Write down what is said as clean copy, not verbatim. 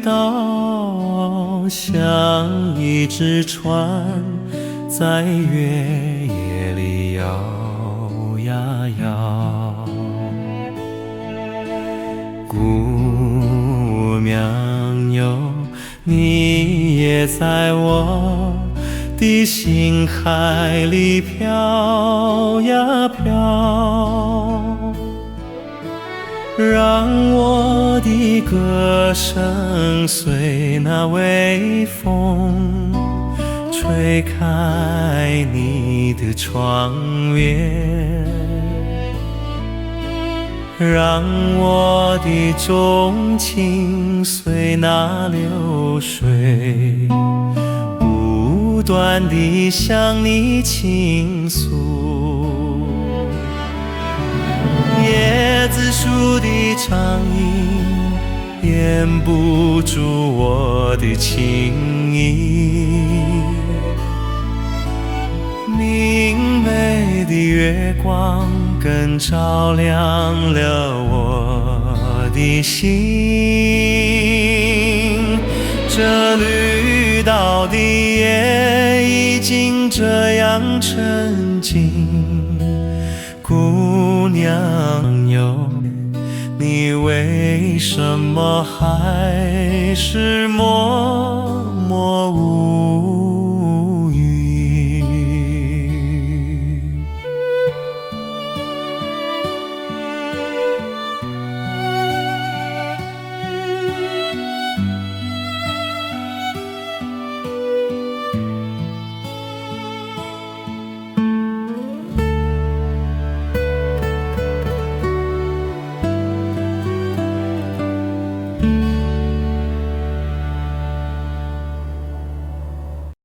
道，像一只船在月夜里摇呀摇。姑娘哟，你也在我的心海里飘呀飘，让我的歌声随那微风吹开你的窗帘，让我的钟情随那流水不断地向你倾诉。椰子树的长影掩不住我的情意，明媚的月光更照亮了我的心。这绿岛的夜已经这样沉静，姑娘哟，你为什么还是默